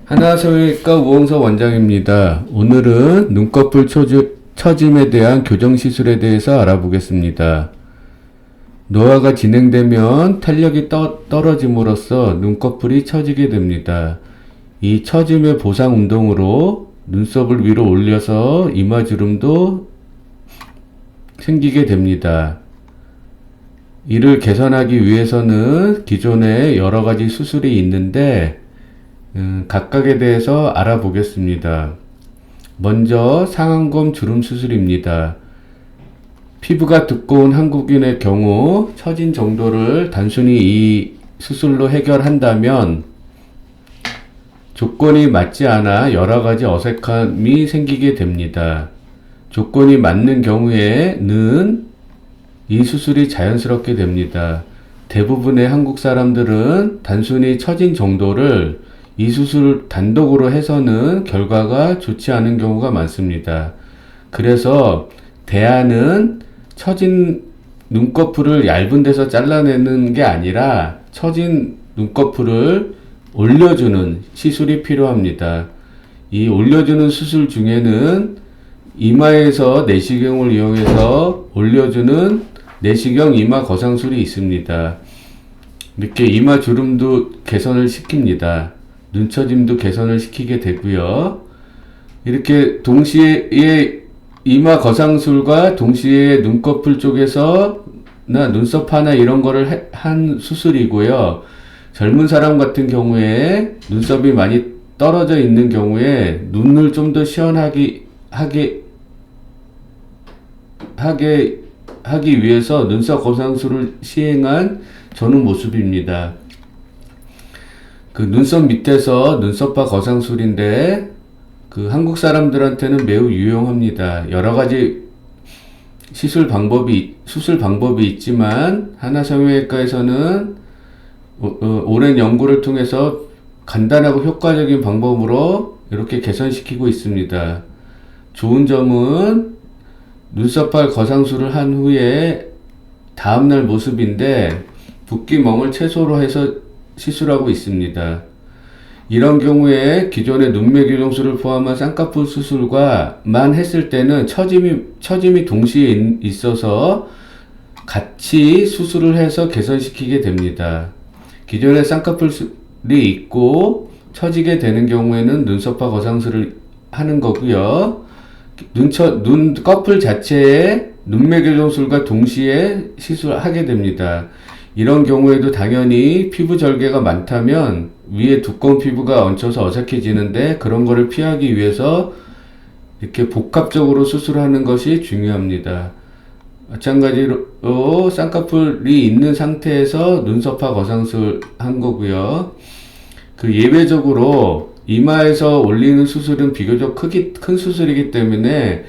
하나성형외과 우홍서 원장입니다. 오늘은 눈꺼풀 처짐에 대한 교정시술에 대해서 알아보겠습니다. 노화가 진행되면 탄력이 떨어짐으로써 눈꺼풀이 처지게 됩니다. 이 처짐의 보상 운동으로 눈썹을 위로 올려서 이마주름도 생기게 됩니다. 이를 개선하기 위해서는 기존에 여러가지 수술이 있는데 각각에 대해서 알아보겠습니다. 먼저 상안검 주름 수술입니다. 피부가 두꺼운 한국인의 경우 처진 정도를 단순히 이 수술로 해결한다면 조건이 맞지 않아 여러가지 어색함이 생기게 됩니다. 조건이 맞는 경우에는 이 수술이 자연스럽게 됩니다. 대부분의 한국 사람들은 단순히 처진 정도를 이 수술 단독으로 해서는 결과가 좋지 않은 경우가 많습니다. 그래서 대안은 처진 눈꺼풀을 얇은 데서 잘라내는 게 아니라 처진 눈꺼풀을 올려주는 시술이 필요합니다. 이 올려주는 수술 중에는 이마에서 내시경을 이용해서 올려주는 내시경 이마 거상술이 있습니다. 이렇게 이마 주름도 개선을 시킵니다. 눈처짐도 개선을 시키게 되고요. 이렇게 동시에 이마 거상술과 동시에 눈꺼풀 쪽에서 눈썹 하나 이런 거를 한 수술이고요. 젊은 사람 같은 경우에 눈썹이 많이 떨어져 있는 경우에 눈을 좀 더 시원하게 하기 위해서 눈썹 거상술을 시행한 저는 모습입니다. 그 눈썹 밑에서 눈썹바 거상술인데 한국 사람들한테는 매우 유용합니다. 여러 가지 수술 방법이 있지만 하나성형외과에서는 오랜 연구를 통해서 간단하고 효과적인 방법으로 이렇게 개선시키고 있습니다. 좋은 점은 눈썹발 거상술을 한 후에 다음날 모습인데 붓기 멍을 최소로 해서 시술하고 있습니다. 이런 경우에 기존의 눈매 교정술을 포함한 쌍꺼풀 수술과만 했을 때는 처짐이 동시에 있어서 같이 수술을 해서 개선시키게 됩니다. 기존에 쌍꺼풀이 있고 처지게 되는 경우에는 눈썹화 거상술을 하는 거고요. 눈꺼풀 자체에 눈매 교정술과 동시에 시술하게 됩니다. 이런 경우에도 당연히 피부 절개가 많다면 위에 두꺼운 피부가 얹혀서 어색해지는데 그런 거를 피하기 위해서 이렇게 복합적으로 수술하는 것이 중요합니다. 마찬가지로 쌍꺼풀이 있는 상태에서 눈썹화 거상술 한 거고요. 예외적으로 이마에서 올리는 수술은 비교적 큰 수술이기 때문에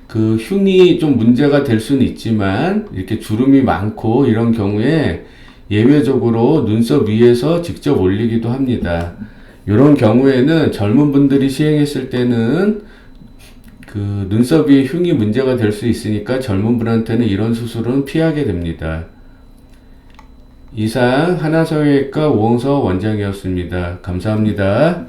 흉이 좀 문제가 될 수는 있지만 이렇게 주름이 많고 이런 경우에 예외적으로 눈썹 위에서 직접 올리기도 합니다. 이런 경우에는 젊은 분들이 시행했을 때는 눈썹 위에 흉이 문제가 될 수 있으니까 젊은 분한테는 이런 수술은 피하게 됩니다. 이상 하나성형외과 우홍서 원장이었습니다. 감사합니다.